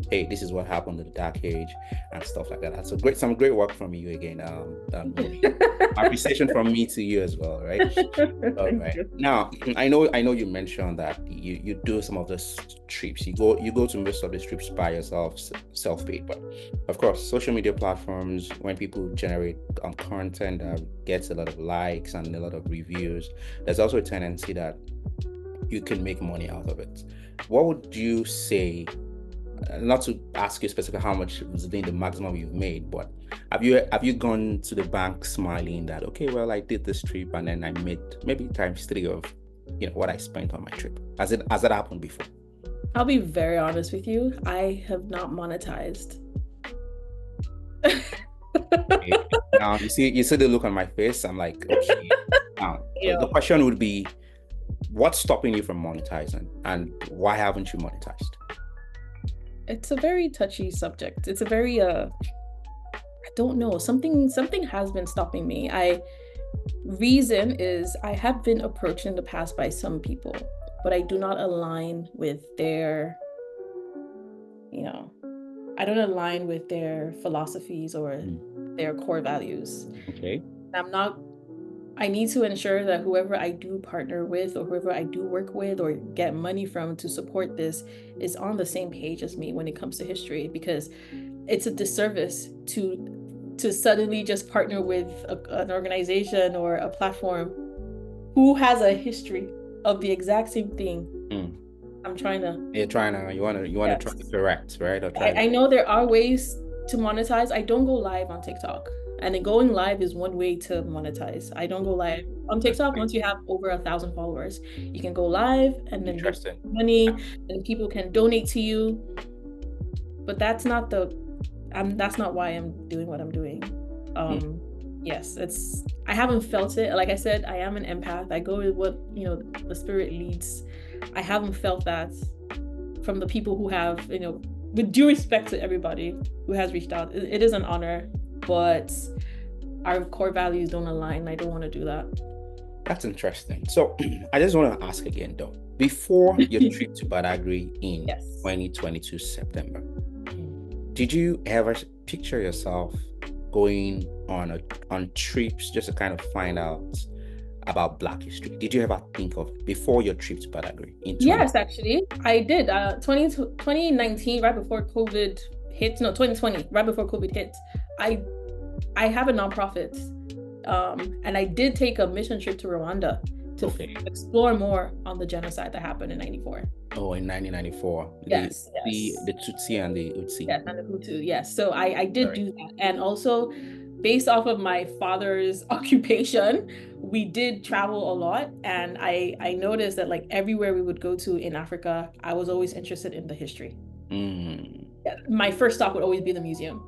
hey, this is what happened in the dark age and stuff like that. So great, some great work from you again, Wumi. Appreciation from me to you as well, right? All Thank right. you. Now, I know you mentioned that you do some of those trips. You go to most of the trips by yourself, self-paid. But of course, social media platforms, when people generate content that gets a lot of likes and a lot of reviews, there's also a tendency that you can make money out of it. What would you say? Not to ask you specifically how much has been the maximum you've made, but have you gone to the bank smiling that, okay, well, I did this trip and then I made maybe times three of what I spent on my trip? Has it happened before? I'll be very honest with you. I have not monetized. Okay. Now you see the look on my face. I'm like, okay. Now the Yeah. question would be, what's stopping you from monetizing, and why haven't you monetized? It's a very touchy subject. It's a very I don't know. Something has been stopping me. I reason is I have been approached in the past by some people, but I do not align with their, you know, I don't align with their philosophies or Mm. their core values. Okay. I'm not I need to ensure that whoever I do partner with or whoever I do work with or get money from to support this is on the same page as me when it comes to history, because it's a disservice to suddenly just partner with an organization or a platform who has a history of the exact same thing. Mm. I'm trying to, You want to try to yes. correct, right? Or try to. I know there are ways to monetize. I don't go live on TikTok. And then going live is one way to monetize. I don't go live on That's TikTok. great. Once you have over 1,000 followers, you can go live and then give Interesting. money and people can donate to you. But that's not why I'm doing what I'm doing. Mm. Um, yes, I haven't felt it. Like I said, I am an empath. I go with what, the spirit leads. I haven't felt that from the people who have, with due respect to everybody who has reached out. It is an honor, but our core values don't align. I don't want to do that. That's interesting. So I just want to ask again, though. Before your trip to Badagry in Yes. 2022 September, did you ever picture yourself going on trips just to kind of find out about Black history? Did you ever think of it before your trip to Badagry in 20? Yes, actually, I did. 2019, right before COVID hit, no, 2020, right before COVID hit, I I have a nonprofit. And I did take a mission trip to Rwanda to Okay. explore more on the genocide that happened in 94. Oh, in 1994, Yes, the yes. Tutsi and the Utsi. Yes, and the Hutu, yes. So I did Sorry. do that. And also, based off of my father's occupation, we did travel a lot. And I noticed that like everywhere we would go to in Africa, I was always interested in the history. Mm, Yeah, my first stop would always be the museum.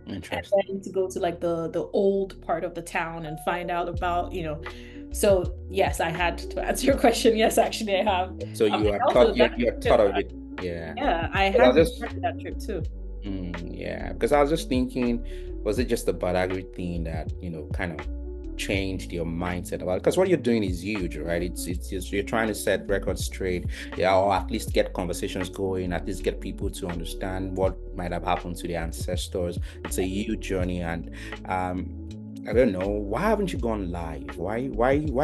And interesting. then to go to like the old part of the town and find out about, So yes, I had to answer your question. Yes, actually I have. So you And had also thought that you had trip, thought of it, yeah. yeah, I But I had was just regretted that trip too. Yeah, because I was just thinking, was it just the Badagry thing that, kind of changed your mindset about it? Because what you're doing is huge, right? It's just, you're trying to set records straight, yeah, or at least get conversations going, at least get people to understand what might have happened to their ancestors. It's a huge journey, and I don't know, why haven't you gone live? Why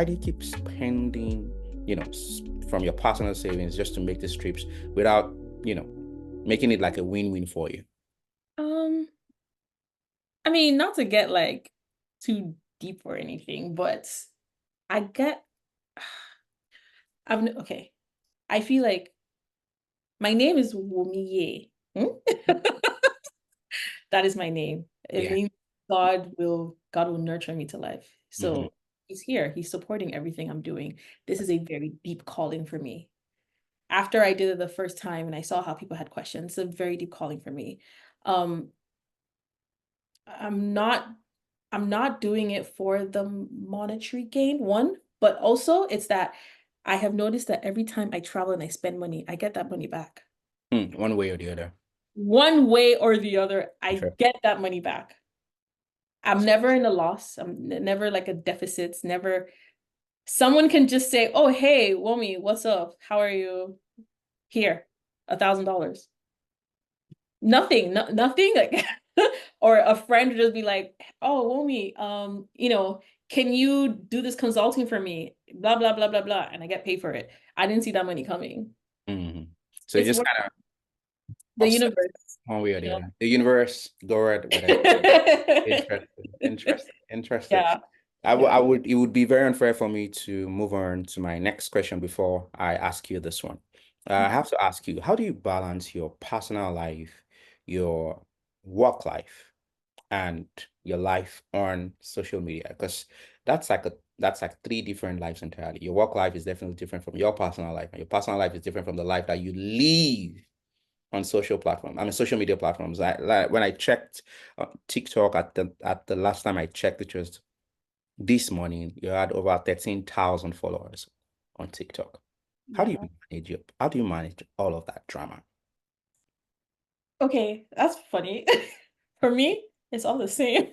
do you keep spending, from your personal savings just to make these trips without, you know, making it like a win-win for you? Um, I mean, not to get like too deep or anything, but I get okay. I feel like my name is Womiye. Hmm? That is my name. It Yeah. means God will nurture me to life. Hmm. So he's here. He's supporting everything I'm doing. This is a very deep calling for me. After I did it the first time and I saw how people had questions, it's a very deep calling for me. Um, I'm not I'm not doing it for the monetary gain, one, but also it's that I have noticed that every time I travel and I spend money, I get that money back. One way or the other. One way or the other, I Sure. get that money back. I'm never in a loss. I'm never like a deficit. Never. Someone can just say, "Oh, hey, Womi, what's up? How are you?" Here, $1,000. Nothing, nothing like or a friend would just be like, "Oh, Womi, can you do this consulting for me? Blah blah blah blah blah," and I get paid for it. I didn't see that money coming. Hmm. So you It's just what kind the of offset universe, one way or you the know. other. The universe, go ahead, whatever. Interesting, interesting, interesting. Yeah, I yeah. would, it would be very unfair for me to move on to my next question before I ask you this one. I have to ask you, how do you balance your personal life, your work life, and your life on social media? Because that's like three different lives entirely. Your work life is definitely different from your personal life, and your personal life is different from the life that you live on social platform. I mean, social media platforms. Like when I checked TikTok at the last time I checked, which was this morning, you had over 13,000 followers on TikTok. Yeah. How do you manage all of that drama? Okay, that's funny. For me, it's all the same.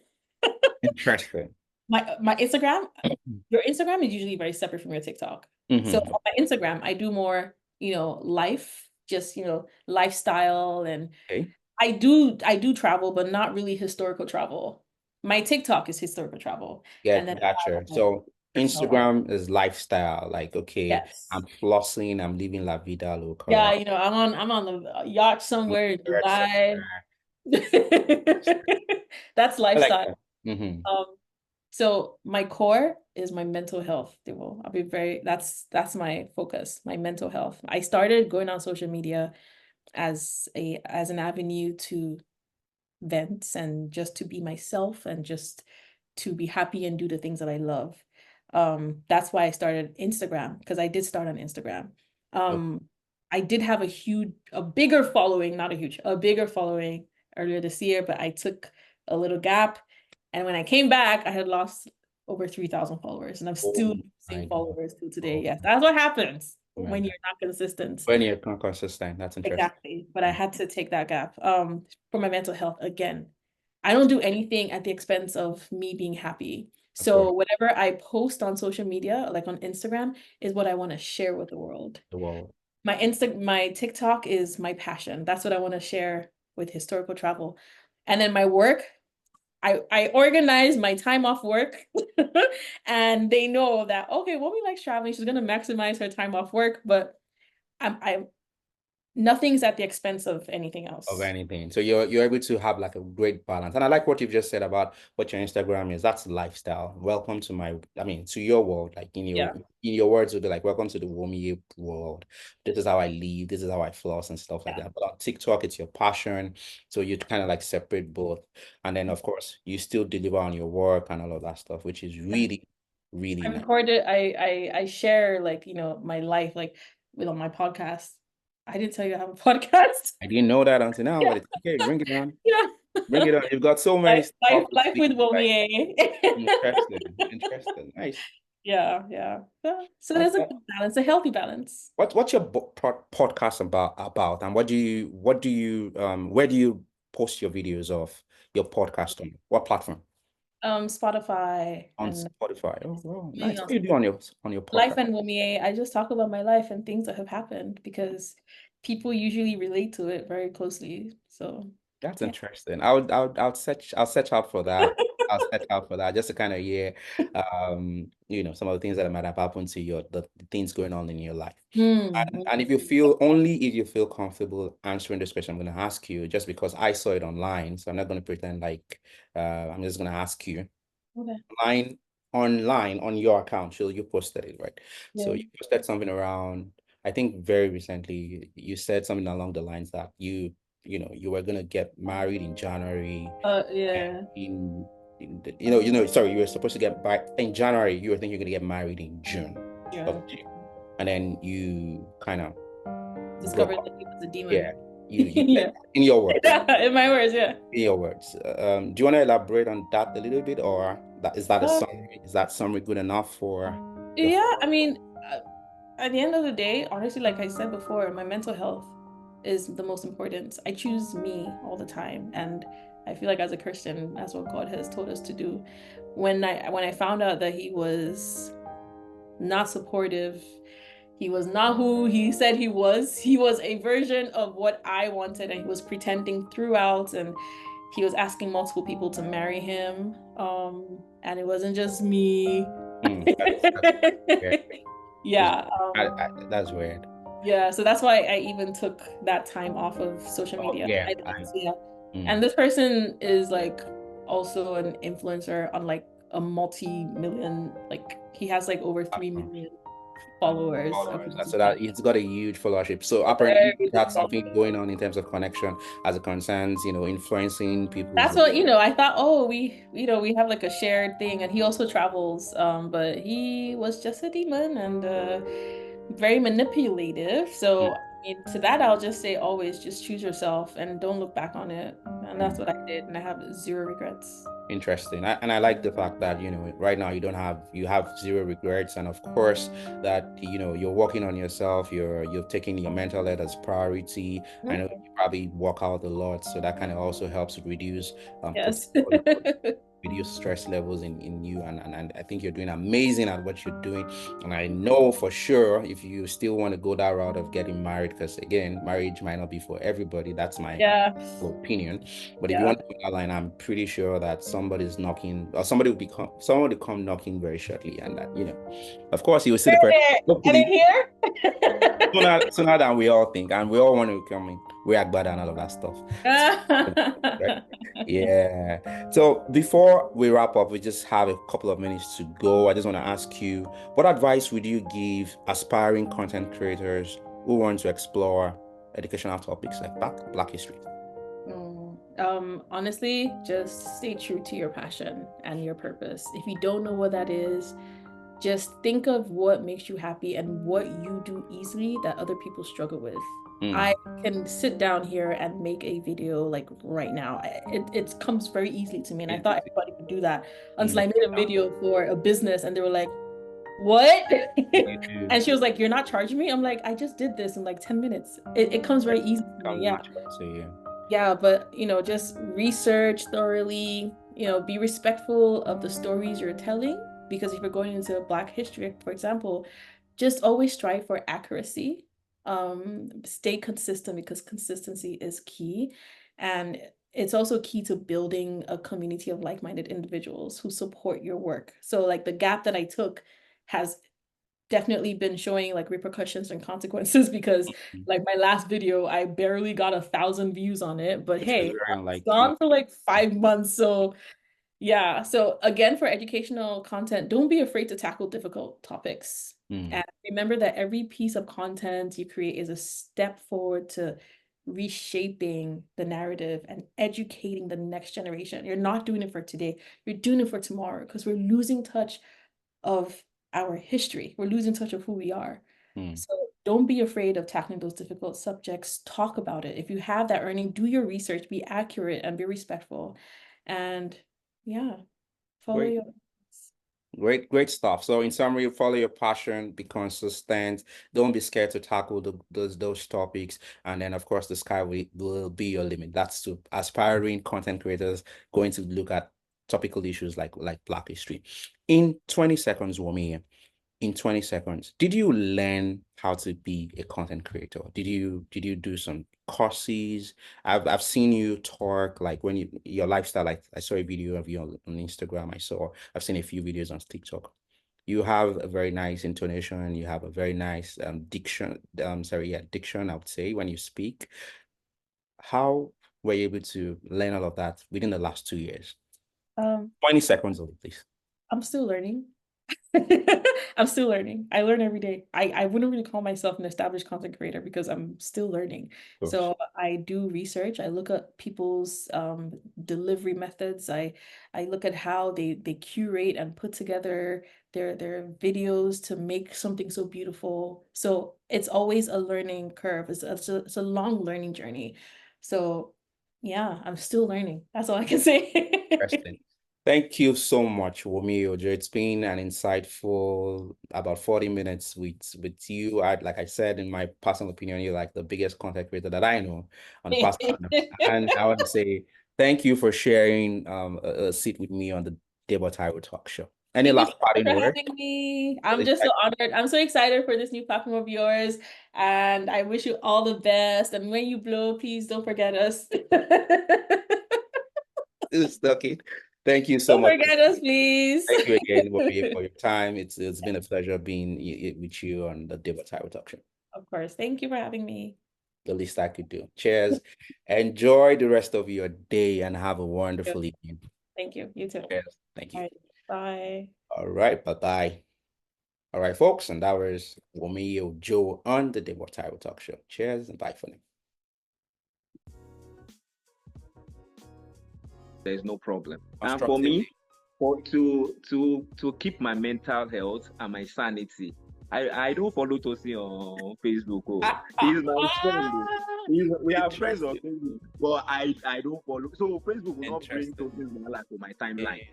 Interesting. My Instagram, your Instagram is usually very separate from your TikTok. So Hmm. on my Instagram, I do more, life, just, lifestyle, and Okay. I do travel, but not really historical travel. My TikTok is historical travel, and then Get I have gotcha. my So personal life. Instagram is lifestyle. Like, okay, Yes. I'm flossing, I'm living La Vida Yeah, Loca. I'm on the yacht somewhere in Yes. Dubai. That's I like lifestyle. that. Hmm. Um, so my core is my mental health. That's my focus, my mental health. I started going on social media as an avenue to vent and just to be myself and just to be happy and do the things that I love. That's why I started Instagram, because I did start on Instagram. Okay. Um, I did have a bigger following, not a huge, a bigger following earlier this year, but I took a little gap. And when I came back, I had lost over 3,000 followers, and I'm Oh still my losing God. followers till today. Oh Yes, that's what happens my when God. you're not consistent. When you're consistent, that's interesting. Exactly. But I had to take that gap for my mental health again. I don't do anything at the expense of me being happy. Of course, So whatever I post on social media, like on Instagram, is what I want to share with the world. the world. My TikTok is my passion. That's what I want to share with historical travel. And then my work, I organize my time off work and they know that okay, Womi likes traveling. She's gonna maximize her time off work, but I nothing's at the expense of anything Of else. anything. So you're able to have like a great balance. And I like what you've just said about what your Instagram is. That's lifestyle. Welcome to to your world. Like Yeah. in your words would be like, welcome to the Womi world. This is how I live. This is how I floss and stuff like Yeah. that. But on TikTok, it's your passion. So you kind of like separate both. And then of course you still deliver on your work and all of that stuff, which is really, really I nice. recorded, I share like, my life, like on my podcast. I didn't tell you I have a podcast. I didn't know that until now, Yeah. but it's okay. Bring it on. Yeah. Bring it on. You've got so many Life, stuff to life speak with about. Womie. Interesting. Interesting. Nice. Yeah, yeah. Yeah. So Like there's a that. good balance, a healthy balance. What's your podcast about and where do you post your videos of your podcast on? What platform? Spotify On and Spotify. Oh, wow, mainly nice. on What do you do on your Life podcast? and Womie. I just talk about my life and things that have happened because people usually relate to it very closely. So That's yeah. interesting. I'll search out for that. I'll search out for that just to kind of hear some of the things that might have happened to you, the things going on in your life. Hmm. And if you feel comfortable answering this question, I'm going to ask you just because I saw it online. So I'm not going to pretend like I'm just going to ask you Okay. online, online on your account. So you posted it, right? So Yeah. you posted something around, I think very recently, you said something along the lines that you were going to get married in January and Yeah. sorry, you were supposed to get back in January. You were thinking you're going to get married in June Yeah. of June. And then you kind of broke Discovered up. that he was a demon. Yeah, you said Yeah. in your words, In my words, yeah. in your words. Do you want to elaborate on that a little bit, or that a Uh, summary? Is that summary good enough for your? yeah, I mean, at the end of the day, honestly, like I said before, my mental health is the most important. I choose me all the time, and I feel like as a Christian, that's what God has told us to do. When I found out that he was not supportive, He was not who he said he was. He was a version of what I wanted, and he was pretending throughout, and he was asking multiple people to marry him. And it wasn't just me. That's weird. It's, Yeah. that's weird. Yeah, so that's why I even took that time off of social Oh media. yeah, I didn't, yeah. mm, And this person is like also an influencer on like a multi-million, like he has like over 3 platform. million followers Followers. across So like that it's got a huge followership. So apparently very you big had followers. something going on in terms of connection as it concerns, influencing people's That's what, I thought, oh, we have like a shared thing, and he also travels, but he was just a demon and very manipulative. mm, So, I mean, to that, I'll just say always just choose yourself and don't look back on it. And that's mm. what I did, and I have zero regrets. Interesting. And I like the fact that, right now you have zero regrets. And of course that, you're working on yourself, you're taking your mental health as priority. I know Mhm. you probably work out a lot, so that kind of also helps reduce Yes. cortisol, reduce stress levels in you. And I think you're doing amazing at what you're doing. And I know for sure if you still want to go that route of getting married, because again, marriage might not be for everybody. That's my Yeah. opinion. But if you Yeah. want to go that line, I'm pretty sure that somebody's knocking, or someone will come knocking very shortly. And that, of course, you will see the person. And in Hopefully, here? sooner than we all think. And we all want to come in, react bad and all of that stuff. Right? Yeah. So before we wrap up, we just have a couple of minutes to go. I just want to ask you, what advice would you give aspiring content creators who want to explore educational topics like Black history? Honestly, just stay true to your passion and your purpose. If you don't know what that is, just think of what makes you happy and what you do easily that other people struggle with. Mm. I can sit down here and make a video like right now. It comes very easily to me, and I thought everybody could do that until You I made a video for a business, and they were like, "What?" do And she was like, "You're not charging me?" I'm like, "I just did this in like 10 minutes. It comes very easy to me." come Yeah. natural to you. Yeah, but just research thoroughly, be respectful of the stories you're telling, because if you're going into Black history, for example, just always strive for accuracy. Stay consistent because consistency is key. And it's also key to building a community of like-minded individuals who support your work. So like the gap that I took has definitely been showing like repercussions and consequences because like my last video, I barely got 1,000 views on it, but Which is hey, very it's unlike you. gone for like 5 months. So yeah. So again, for educational content, don't be afraid to tackle difficult topics. Mm. And remember that every piece of content you create is a step forward to reshaping the narrative and educating the next generation. You're not doing it for today, you're doing it for tomorrow because we're losing touch of our history. We're losing touch of who we are. Mm. So don't be afraid of tackling those difficult subjects. Talk about it. If you have that earning, do your research, be accurate and be respectful. And yeah, follow Great, your great stuff. So in summary, follow your passion, be consistent, don't be scared to tackle those topics. And then of course the sky will be your limit. That's to aspiring content creators going to look at topical issues like Black history. In 20 seconds, Wami, in 20 seconds, did you learn how to be a content creator? Did you do some courses? I've seen you talk like when your lifestyle, like I saw a video of you on Instagram. I've seen a few videos on TikTok. You have a very nice intonation, you have a very nice diction, diction, I would say, when you speak. How were you able to learn all of that within the last 2 years? um 20 seconds of it, please. I'm still learning. I'm still learning. I learn every day. I wouldn't really call myself an established content creator because I'm still learning. Of course. So I do research. I look at people's delivery methods. I look at how they curate and put together their videos to make something so beautiful. So it's always a learning curve. It's a long learning journey. So yeah, I'm still learning. That's all I can say. Interesting. Thank you so much, Wumi Ojo. It's been an insightful about 40 minutes with you. Like I said, in my personal opinion, you're like the biggest content creator that I know on a personal note. And I want to say thank you for sharing a seat with me on the Debo Taiwo Talk Show. Any Thank you last so much parting for word? having me. I'm just so honored. I'm so excited for this new platform of yours. And I wish you all the best. And when you blow, please don't forget us. It's okay. Thank you so Don't much. forget us, please. Thank you again, Wobie, for your time. It's been a pleasure being with you on the Deba Tyrell Talk Show. Of course. Thank you for having me. The least I could do. Cheers. Enjoy the rest of your day and have a wonderful evening. Thank you. You too. Cheers. Thank All you. right. Bye. All right. Bye-bye. All right, folks. And that was Womio Joe on the Deba Tyrell Talk Show. Cheers and bye for now. There's no problem. And for me, to keep my mental health and my sanity, I don't follow Tosin on Facebook. Oh, he's my friend. We are friends on Facebook, but I don't follow. So Facebook will not bring Tosin's Mala to my timeline.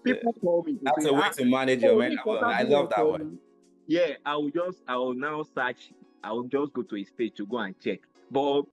People call me. That's a way to manage your mental. I love that one. Yeah, I will now search. I will just go to his page to go and check. But